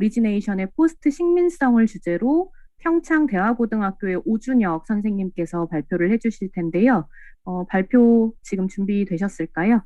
오리지네이션의 포스트 식민성을 주제로 평창 대화고등학교의 오준혁 선생님께서 발표를 해주실 텐데요. 발표 지금 준비되셨을까요?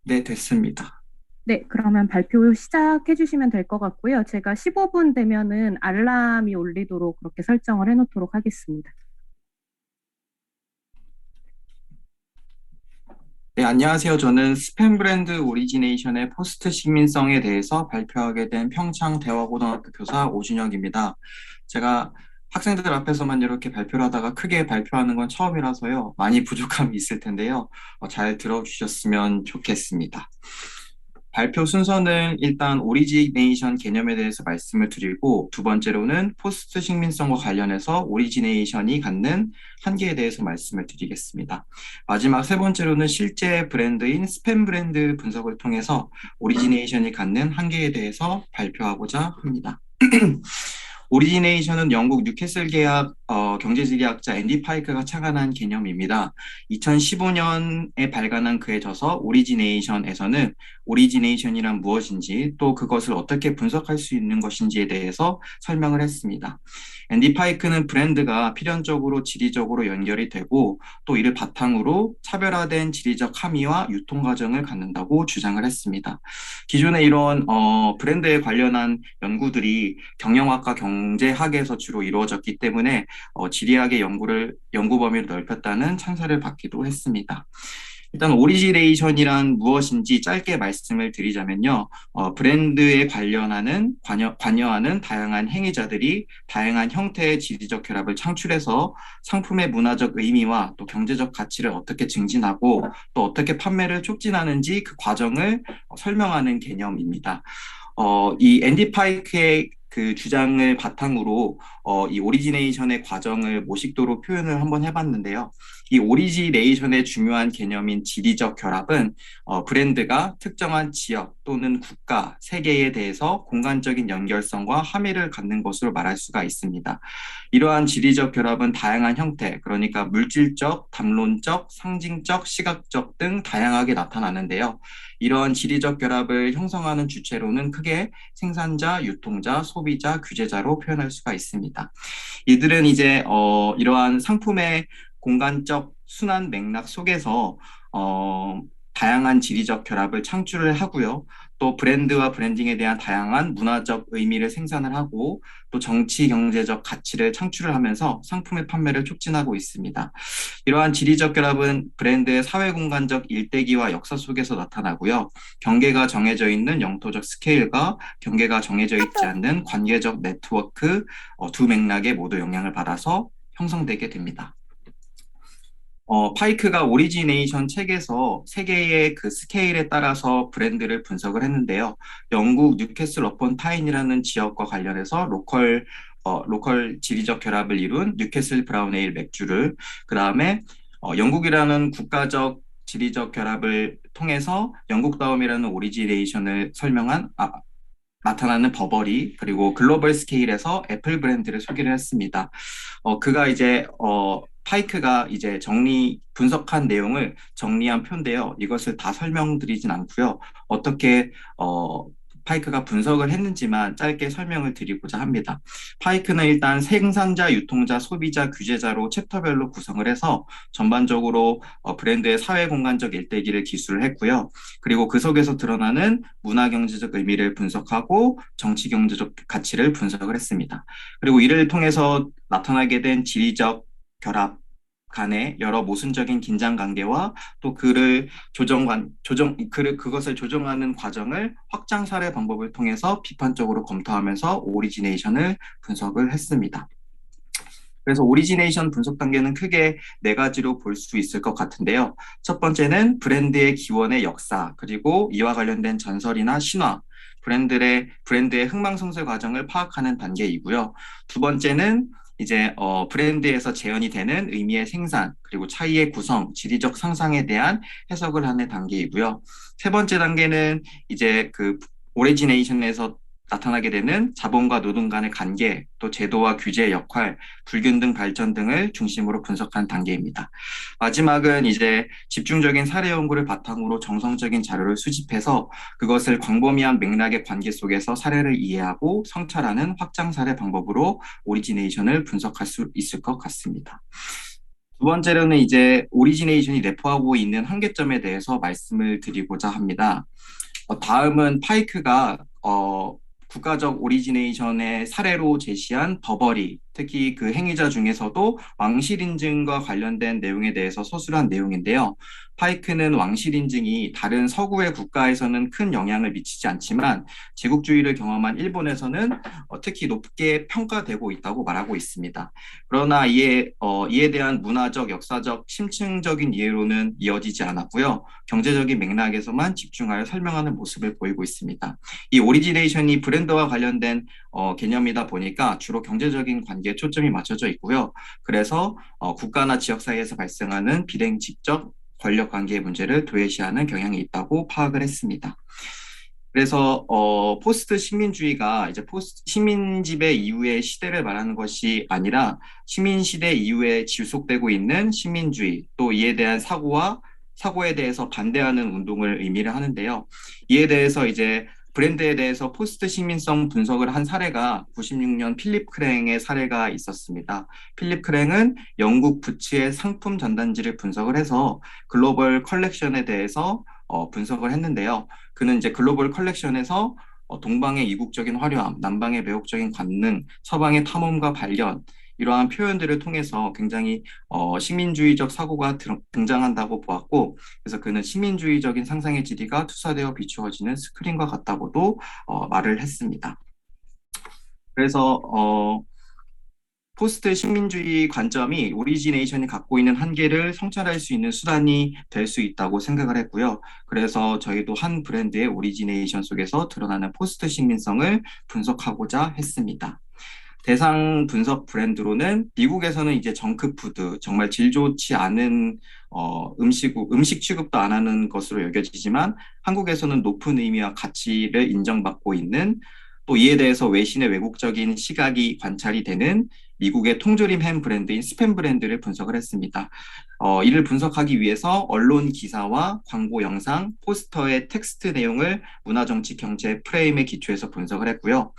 네, 됐습니다. 네, 그러면 발표 시작해 주시면 될 것 같고요. 제가 15분 되면은 알람이 울리도록 그렇게 설정을 해놓도록 하겠습니다. 네, 안녕하세요. 저는 스팸 브랜드 오리지네이션의 포스트 식민성에 대해서 발표하게 된 평창 대화고등학교 교사 오준혁입니다. 제가 학생들 앞에서만 이렇게 발표를 하다가 크게 발표하는 건 처음이라서요. 많이 부족함이 있을 텐데요. 잘 들어주셨으면 좋겠습니다. 발표 순서는 일단 오리지네이션 개념에 대해서 말씀을 드리고 두 번째로는 포스트 식민성과 관련해서 오리지네이션이 갖는 한계에 대해서 말씀을 드리겠습니다. 마지막 세 번째로는 실제 브랜드인 스팸 브랜드 분석을 통해서 오리지네이션이 갖는 한계에 대해서 발표하고자 합니다. 오리지네이션은 영국 뉴캐슬 계약 경제지리학자 앤디 파이크가 창안한 개념입니다. 2015년에 발간한 그의 저서 오리지네이션에서는 오리지네이션이란 무엇인지 또 그것을 어떻게 분석할 수 있는 것인지에 대해서 설명을 했습니다. 앤디 파이크는 브랜드가 필연적으로 지리적으로 연결이 되고 또 이를 바탕으로 차별화된 지리적 함의와 유통 과정을 갖는다고 주장을 했습니다. 기존에 이런 브랜드에 관련한 연구들이 경영학과 경제학에서 주로 이루어졌기 때문에 지리학의 연구 범위를 넓혔다는 찬사를 받기도 했습니다. 일단 오리지네이션이란 무엇인지 짧게 말씀을 드리자면요. 브랜드에 관여하는 다양한 행위자들이 다양한 형태의 지리적 결합을 창출해서 상품의 문화적 의미와 또 경제적 가치를 어떻게 증진하고 또 어떻게 판매를 촉진하는지 그 과정을 설명하는 개념입니다. 이 앤디 파이크의 그 주장을 바탕으로 이 오리지네이션의 과정을 모식도로 표현을 한번 해봤는데요. 이 오리지네이션의 중요한 개념인 지리적 결합은 브랜드가 특정한 지역 또는 국가, 세계에 대해서 공간적인 연결성과 함의를 갖는 것으로 말할 수가 있습니다. 이러한 지리적 결합은 다양한 형태, 그러니까 물질적, 담론적, 상징적, 시각적 등 다양하게 나타나는데요. 이러한 지리적 결합을 형성하는 주체로는 크게 생산자, 유통자, 소비자, 규제자로 표현할 수가 있습니다. 이들은 이제 이러한 상품의 공간적 순환 맥락 속에서 다양한 지리적 결합을 창출을 하고요. 또 브랜드와 브랜딩에 대한 다양한 문화적 의미를 생산을 하고 또 정치 경제적 가치를 창출을 하면서 상품의 판매를 촉진하고 있습니다. 이러한 지리적 결합은 브랜드의 사회공간적 일대기와 역사 속에서 나타나고요. 경계가 정해져 있는 영토적 스케일과 경계가 정해져 있지 않는 관계적 네트워크 두 맥락에 모두 영향을 받아서 형성되게 됩니다. 파이크가 오리지네이션 책에서 세계의 그 스케일에 따라서 브랜드를 분석을 했는데요. 영국 뉴캐슬 어폰 타인이라는 지역과 관련해서 로컬 지리적 결합을 이룬 뉴캐슬 브라운 에일 맥주를, 그 다음에 영국이라는 국가적 지리적 결합을 통해서 영국다움이라는 오리지네이션을 나타나는 버버리, 그리고 글로벌 스케일에서 애플 브랜드를 소개를 했습니다. 그가 이제 파이크가 이제 분석한 내용을 정리한 표인데요. 이것을 다 설명드리진 않고요. 어떻게 파이크가 분석을 했는지만 짧게 설명을 드리고자 합니다. 파이크는 일단 생산자, 유통자, 소비자, 규제자로 챕터별로 구성을 해서 전반적으로 브랜드의 사회공간적 일대기를 기술을 했고요. 그리고 그 속에서 드러나는 문화경제적 의미를 분석하고 정치경제적 가치를 분석을 했습니다. 그리고 이를 통해서 나타나게 된 지리적 결합 간의 여러 모순적인 긴장 관계와 또 그것을 조정하는 과정을 확장 사례 방법을 통해서 비판적으로 검토하면서 오리지네이션을 분석을 했습니다. 그래서 오리지네이션 분석 단계는 크게 네 가지로 볼 수 있을 것 같은데요. 첫 번째는 브랜드의 기원의 역사, 그리고 이와 관련된 전설이나 신화, 브랜드의 흥망성쇠 과정을 파악하는 단계이고요. 두 번째는 이제 브랜드에서 재현이 되는 의미의 생산, 그리고 차이의 구성, 지리적 상상에 대한 해석을 하는 단계이고요. 세 번째 단계는 이제 그 오리지네이션에서 나타나게 되는 자본과 노동 간의 관계, 또 제도와 규제의 역할, 불균등 발전 등을 중심으로 분석한 단계입니다. 마지막은 이제 집중적인 사례 연구를 바탕으로 정성적인 자료를 수집해서 그것을 광범위한 맥락의 관계 속에서 사례를 이해하고 성찰하는 확장 사례 방법으로 오리지네이션을 분석할 수 있을 것 같습니다. 두 번째로는 이제 오리지네이션이 내포하고 있는 한계점에 대해서 말씀을 드리고자 합니다. 다음은 파이크가 국가적 오리지네이션의 사례로 제시한 버버리, 특히 그 행위자 중에서도 왕실 인증과 관련된 내용에 대해서 서술한 내용인데요. 파이크는 왕실 인증이 다른 서구의 국가에서는 큰 영향을 미치지 않지만 제국주의를 경험한 일본에서는 특히 높게 평가되고 있다고 말하고 있습니다. 그러나 이에 대한 문화적, 역사적, 심층적인 이해로는 이어지지 않았고요. 경제적인 맥락에서만 집중하여 설명하는 모습을 보이고 있습니다. 이 오리지네이션이 브랜드와 관련된 개념이다 보니까 주로 경제적인 관계에 초점이 맞춰져 있고요. 그래서 국가나 지역 사이에서 발생하는 비례직적 권력 관계의 문제를 도외시하는 경향이 있다고 파악을 했습니다. 그래서 포스트 식민주의가 이제 포스트 식민 지배 이후의 시대를 말하는 것이 아니라 식민 시대 이후에 지속되고 있는 식민주의 또 이에 대한 사고에 대해서 반대하는 운동을 의미를 하는데요. 이에 대해서 이제 브랜드에 대해서 포스트 식민성 분석을 한 사례가 96년 필립 크랭의 사례가 있었습니다. 필립 크랭은 영국 부츠의 상품 전단지를 분석을 해서 글로벌 컬렉션에 대해서 분석을 했는데요. 그는 이제 글로벌 컬렉션에서 동방의 이국적인 화려함, 남방의 매혹적인 관능, 서방의 탐험과 발견, 이러한 표현들을 통해서 굉장히 식민주의적 사고가 등장한다고 보았고, 그래서 그는 식민주의적인 상상의 지리가 투사되어 비추어지는 스크린과 같다고도 말을 했습니다. 그래서 포스트 식민주의 관점이 오리지네이션이 갖고 있는 한계를 성찰할 수 있는 수단이 될 수 있다고 생각을 했고요. 그래서 저희도 한 브랜드의 오리지네이션 속에서 드러나는 포스트 식민성을 분석하고자 했습니다. 대상 분석 브랜드로는 미국에서는 이제 정크푸드, 정말 질 좋지 않은 음식 취급도 안 하는 것으로 여겨지지만 한국에서는 높은 의미와 가치를 인정받고 있는 또 이에 대해서 외신의 왜곡적인 시각이 관찰이 되는 미국의 통조림 햄 브랜드인 스팸 브랜드를 분석을 했습니다. 이를 분석하기 위해서 언론 기사와 광고 영상, 포스터의 텍스트 내용을 문화, 정치, 경제 프레임에 기초해서 분석을 했고요.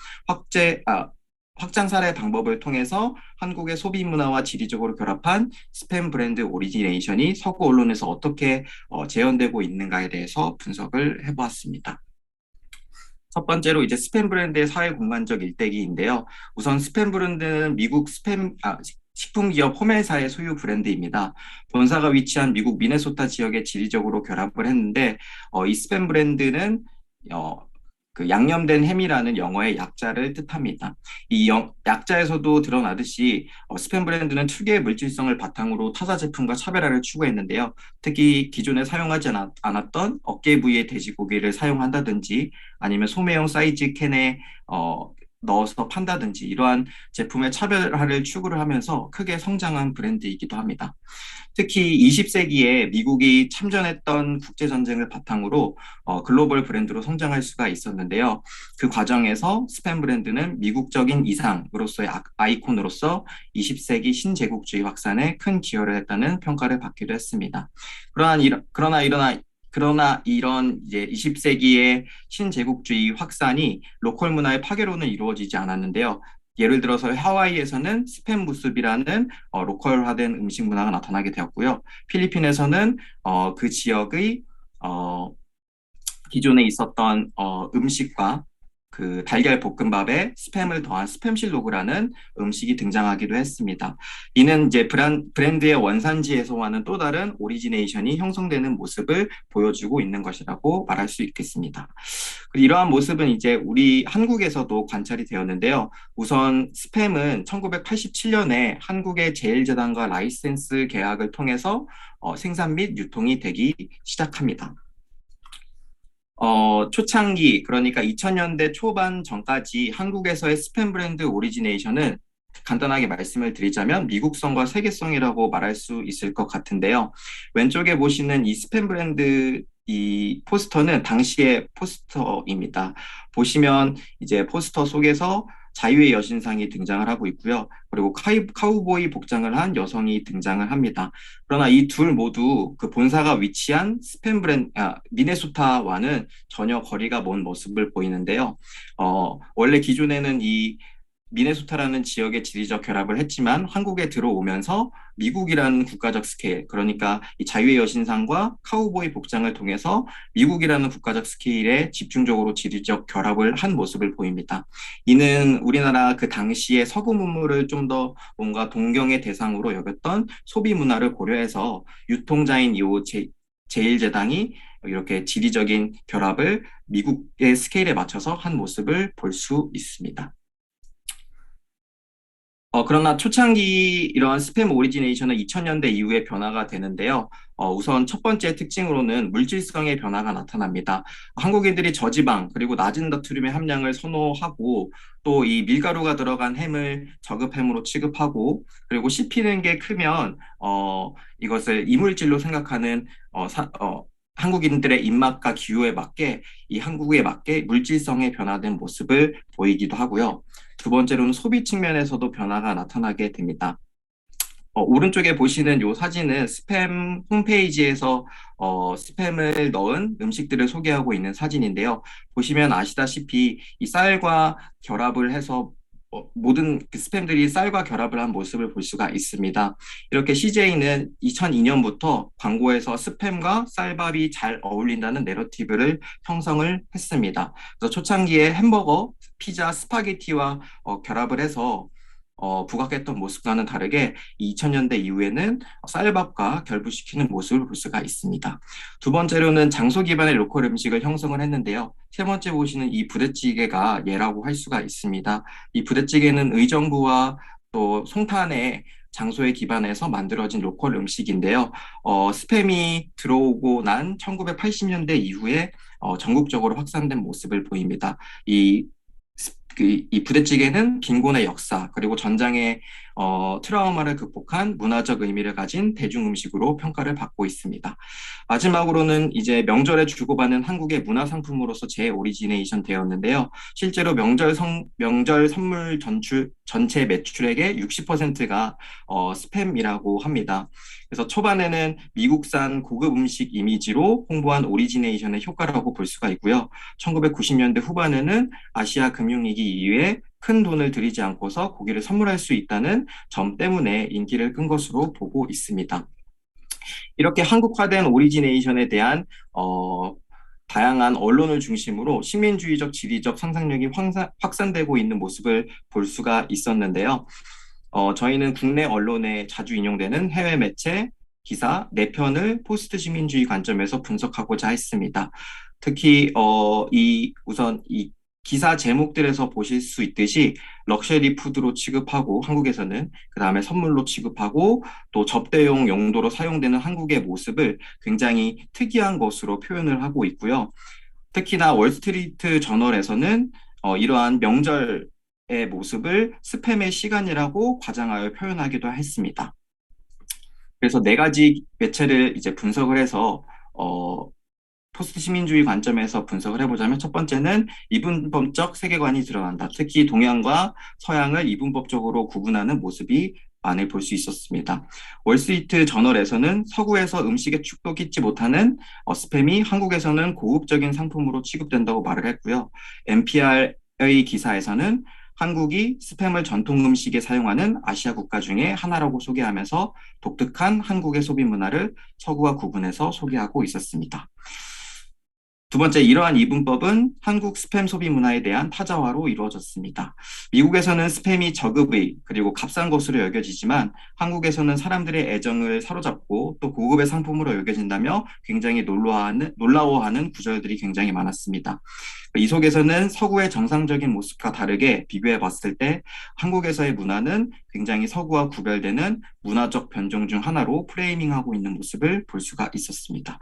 확장 사례 방법을 통해서 한국의 소비 문화와 지리적으로 결합한 스팸 브랜드 오리지네이션이 서구 언론에서 어떻게 재현되고 있는가에 대해서 분석을 해보았습니다. 첫 번째로 이제 스팸 브랜드의 사회 공간적 일대기인데요. 우선 스팸 브랜드는 미국 식품기업 호멜사의 소유 브랜드입니다. 본사가 위치한 미국 미네소타 지역에 지리적으로 결합을 했는데 이 스팸 브랜드는 그 양념된 햄이라는 영어의 약자를 뜻합니다. 약자에서도 드러나듯이 스팸 브랜드는 특유의 물질성을 바탕으로 타사 제품과 차별화를 추구했는데요. 특히 기존에 사용하지 않았던 어깨 부위의 돼지고기를 사용한다든지 아니면 소매형 사이즈 캔에 넣어서 판다든지 이러한 제품의 차별화를 추구를 하면서 크게 성장한 브랜드이기도 합니다. 특히 20세기에 미국이 참전했던 국제전쟁을 바탕으로 글로벌 브랜드로 성장할 수가 있었는데요. 그 과정에서 스팸 브랜드는 미국적인 이상으로서의 아이콘으로서 20세기 신제국주의 확산에 큰 기여를 했다는 평가를 받기도 했습니다. 그러나 이런 이제 20세기의 신제국주의 확산이 로컬 문화의 파괴로는 이루어지지 않았는데요. 예를 들어서 하와이에서는 스팸 무습이라는 로컬화된 음식 문화가 나타나게 되었고요. 필리핀에서는 그 지역의 기존에 있었던 음식과 그 달걀 볶음밥에 스팸을 더한 스팸실로그라는 음식이 등장하기도 했습니다. 이는 이제 브랜드의 원산지에서와는 또 다른 오리지네이션이 형성되는 모습을 보여주고 있는 것이라고 말할 수 있겠습니다. 이러한 모습은 이제 우리 한국에서도 관찰이 되었는데요. 우선 스팸은 1987년에 한국의 제일재단과 라이센스 계약을 통해서 생산 및 유통이 되기 시작합니다. 초창기, 그러니까 2000년대 초반 전까지 한국에서의 스팸 브랜드 오리지네이션은 간단하게 말씀을 드리자면 미국성과 세계성이라고 말할 수 있을 것 같은데요. 왼쪽에 보시는 이 스팸 브랜드 이 포스터는 당시의 포스터입니다. 보시면 이제 포스터 속에서 자유의 여신상이 등장을 하고 있고요. 그리고 카우보이 복장을 한 여성이 등장을 합니다. 그러나 이 둘 모두 그 본사가 위치한 미네소타와는 전혀 거리가 먼 모습을 보이는데요. 원래 기존에는 이 미네소타라는 지역의 지리적 결합을 했지만 한국에 들어오면서 미국이라는 국가적 스케일, 그러니까 이 자유의 여신상과 카우보이 복장을 통해서 미국이라는 국가적 스케일에 집중적으로 지리적 결합을 한 모습을 보입니다. 이는 우리나라 그 당시의 서구 문물을 좀 더 뭔가 동경의 대상으로 여겼던 소비 문화를 고려해서 유통자인 제일제당이 이렇게 지리적인 결합을 미국의 스케일에 맞춰서 한 모습을 볼 수 있습니다. 그러나 초창기 이런 스팸 오리지네이션은 2000년대 이후에 변화가 되는데요. 우선 첫 번째 특징으로는 물질성의 변화가 나타납니다. 한국인들이 저지방 그리고 낮은 나트륨의 함량을 선호하고 또 이 밀가루가 들어간 햄을 저급햄으로 취급하고 그리고 씹히는 게 크면 이것을 이물질로 생각하는 한국인들의 입맛과 기호에 맞게 이 한국에 맞게 물질성의 변화된 모습을 보이기도 하고요. 두 번째로는 소비 측면에서도 변화가 나타나게 됩니다. 오른쪽에 보시는 이 사진은 스팸 홈페이지에서 스팸을 넣은 음식들을 소개하고 있는 사진인데요. 보시면 아시다시피 이 쌀과 결합을 해서 모든 그 스팸들이 쌀과 결합을 한 모습을 볼 수가 있습니다. 이렇게 CJ는 2002년부터 광고에서 스팸과 쌀밥이 잘 어울린다는 내러티브를 형성을 했습니다. 그래서 초창기에 햄버거, 피자, 스파게티와 결합을 해서 부각했던 모습과는 다르게 2000년대 이후에는 쌀밥과 결부시키는 모습을 볼 수가 있습니다. 두 번째로는 장소 기반의 로컬 음식을 형성을 했는데요. 세 번째 보시는 이 부대찌개가 예라고 할 수가 있습니다. 이 부대찌개는 의정부와 또 송탄의 장소에 기반해서 만들어진 로컬 음식인데요. 스팸이 들어오고 난 1980년대 이후에 전국적으로 확산된 모습을 보입니다. 이 부대찌개는 빈곤의 역사, 그리고 전장의 트라우마를 극복한 문화적 의미를 가진 대중음식으로 평가를 받고 있습니다. 마지막으로는 이제 명절에 주고받는 한국의 문화상품으로서 재오리지네이션 되었는데요. 실제로 명절 선물 전체 매출액의 60%가 스팸이라고 합니다. 그래서 초반에는 미국산 고급 음식 이미지로 홍보한 오리지네이션의 효과라고 볼 수가 있고요. 1990년대 후반에는 아시아 금융위기 이후에 큰 돈을 들이지 않고서 고기를 선물할 수 있다는 점 때문에 인기를 끈 것으로 보고 있습니다. 이렇게 한국화된 오리지네이션에 대한 다양한 언론을 중심으로 식민주의적 지리적 상상력이 확산되고 있는 모습을 볼 수가 있었는데요. 저희는 국내 언론에 자주 인용되는 해외 매체, 기사 4편을 포스트 식민주의 관점에서 분석하고자 했습니다. 특히 우선 이 기사 제목들에서 보실 수 있듯이 럭셔리 푸드로 취급하고 한국에서는 그다음에 선물로 취급하고 또 접대용 용도로 사용되는 한국의 모습을 굉장히 특이한 것으로 표현을 하고 있고요. 특히나 월스트리트 저널에서는 이러한 명절의 모습을 스팸의 시간이라고 과장하여 표현하기도 했습니다. 그래서 네 가지 매체를 이제 분석을 해서 포스트 시민주의 관점에서 분석을 해보자면 첫 번째는 이분법적 세계관이 드러난다. 특히 동양과 서양을 이분법적으로 구분하는 모습이 많이 볼 수 있었습니다. 월스트리트 저널에서는 서구에서 음식에 축도 끼지 못하는 스팸이 한국에서는 고급적인 상품으로 취급된다고 말을 했고요. NPR의 기사에서는 한국이 스팸을 전통 음식에 사용하는 아시아 국가 중에 하나라고 소개하면서 독특한 한국의 소비 문화를 서구와 구분해서 소개하고 있었습니다. 두 번째, 이러한 이분법은 한국 스팸 소비 문화에 대한 타자화로 이루어졌습니다. 미국에서는 스팸이 저급의 그리고 값싼 것으로 여겨지지만 한국에서는 사람들의 애정을 사로잡고 또 고급의 상품으로 여겨진다며 굉장히 놀라워하는 구절들이 굉장히 많았습니다. 이 속에서는 서구의 정상적인 모습과 다르게 비교해 봤을 때 한국에서의 문화는 굉장히 서구와 구별되는 문화적 변종 중 하나로 프레이밍하고 있는 모습을 볼 수가 있었습니다.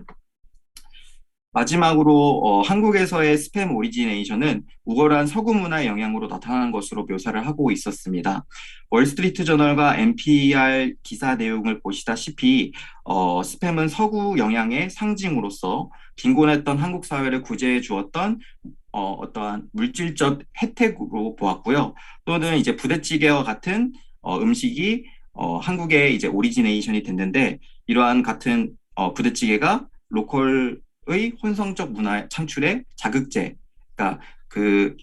마지막으로 한국에서의 스팸 오리지네이션은 우월한 서구 문화의 영향으로 나타난 것으로 묘사를 하고 있었습니다. 월스트리트 저널과 NPR 기사 내용을 보시다시피 스팸은 서구 영향의 상징으로서 빈곤했던 한국 사회를 구제해 주었던 어떠한 물질적 혜택으로 보았고요. 또는 이제 부대찌개와 같은 음식이 한국의 이제 오리지네이션이 됐는데 이러한 같은 부대찌개가 로컬의 혼성적 문화 창출의 자극제, 그러니까 그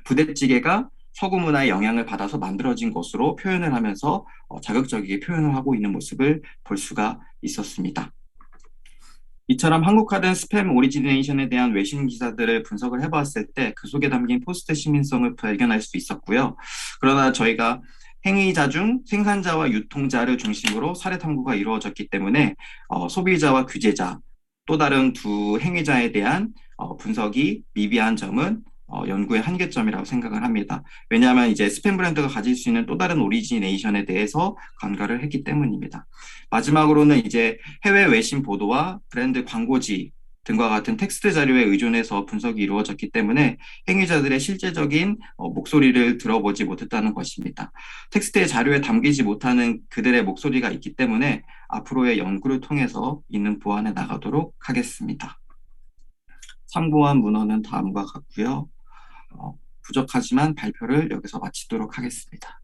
부대찌개가 서구 문화의 영향을 받아서 만들어진 것으로 표현을 하면서 자극적이게 표현을 하고 있는 모습을 볼 수가 있었습니다. 이처럼 한국화된 스팸 오리지네이션에 대한 외신 기사들을 분석을 해봤을 때 그 속에 담긴 포스트 시민성을 발견할 수 있었고요. 그러나 저희가 행위자 중 생산자와 유통자를 중심으로 사례 탐구가 이루어졌기 때문에 소비자와 규제자, 또 다른 두 행위자에 대한 분석이 미비한 점은 연구의 한계점이라고 생각을 합니다. 왜냐하면 이제 스팸 브랜드가 가질 수 있는 또 다른 오리지네이션에 대해서 간과를 했기 때문입니다. 마지막으로는 이제 해외 외신 보도와 브랜드 광고지 등과 같은 텍스트 자료에 의존해서 분석이 이루어졌기 때문에 행위자들의 실제적인 목소리를 들어보지 못했다는 것입니다. 텍스트의 자료에 담기지 못하는 그들의 목소리가 있기 때문에 앞으로의 연구를 통해서 있는 보완해 나가도록 하겠습니다. 참고한 문헌은 다음과 같고요. 부족하지만 발표를 여기서 마치도록 하겠습니다.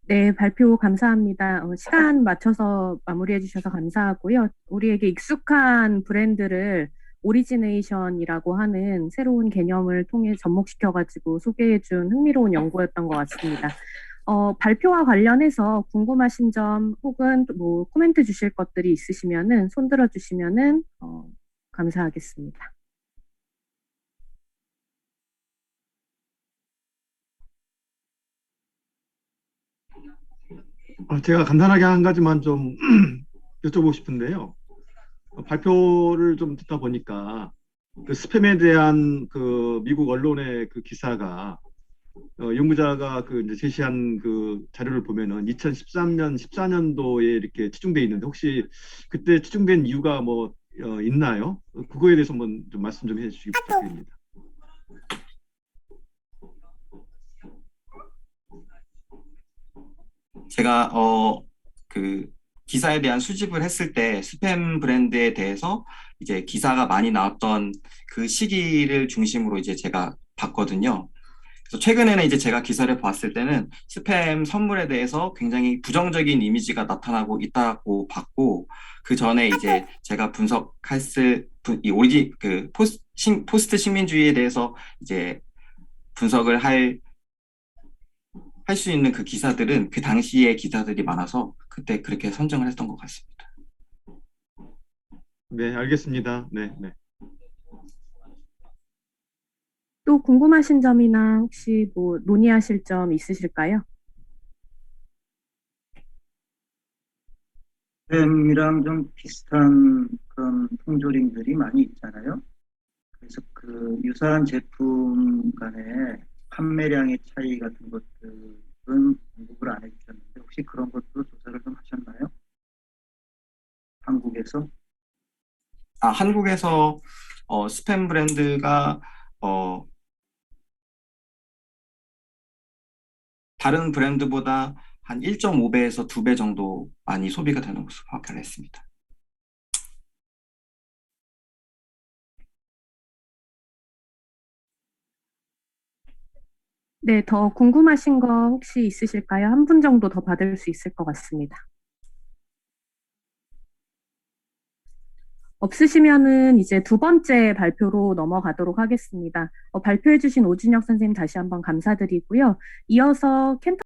네, 발표 감사합니다. 시간 맞춰서 마무리해 주셔서 감사하고요. 우리에게 익숙한 브랜드를 오리지네이션이라고 하는 새로운 개념을 통해 접목시켜가지고 소개해 준 흥미로운 연구였던 것 같습니다. 발표와 관련해서 궁금하신 점 혹은 뭐 코멘트 주실 것들이 있으시면은 손 들어 주시면은 감사하겠습니다. 제가 간단하게 한 가지만 좀 여쭤보고 싶은데요. 발표를 좀 듣다 보니까 그 스팸에 대한 그 미국 언론의 그 기사가 연구자가 그 이제 제시한 그 자료를 보면은 2013년, 14년도에 이렇게 치중돼 있는데 혹시 그때 치중된 이유가 뭐 있나요? 그거에 대해서 한번 좀 말씀 좀 해주시기 부탁드립니다. 제가 그 기사에 대한 수집을 했을 때 스팸 브랜드에 대해서 이제 기사가 많이 나왔던 그 시기를 중심으로 이제 제가 봤거든요. 그래서 최근에는 이제 제가 기사를 봤을 때는 스팸 선물에 대해서 굉장히 부정적인 이미지가 나타나고 있다고 봤고, 그 전에 이제 제가 분석했을 이 오리지 그 포스트 식민주의에 대해서 이제 분석을 할 수 있는 그 기사들은 그 당시의 기사들이 많아서 그때 그렇게 선정을 했던 것 같습니다. 네, 알겠습니다. 네, 네. 또 궁금하신 점이나 혹시 뭐 논의하실 점 있으실까요? 햄이랑 좀 비슷한 그런 통조림들이 많이 있잖아요. 그래서 그 유사한 제품 간의 판매량의 차이 같은 것들은 언급을 안 해주셨는데 혹시 그런 것도 조사를 좀 하셨나요? 한국에서? 한국에서 스팸 브랜드가 어, 다른 브랜드보다 한 1.5배에서 2배 정도 많이 소비가 되는 것으로 파악을 했습니다. 네, 더 궁금하신 거 혹시 있으실까요? 한 분 정도 더 받을 수 있을 것 같습니다. 없으시면은 이제 두 번째 발표로 넘어가도록 하겠습니다. 발표해주신 오준혁 선생님 다시 한번 감사드리고요. 이어서 켄터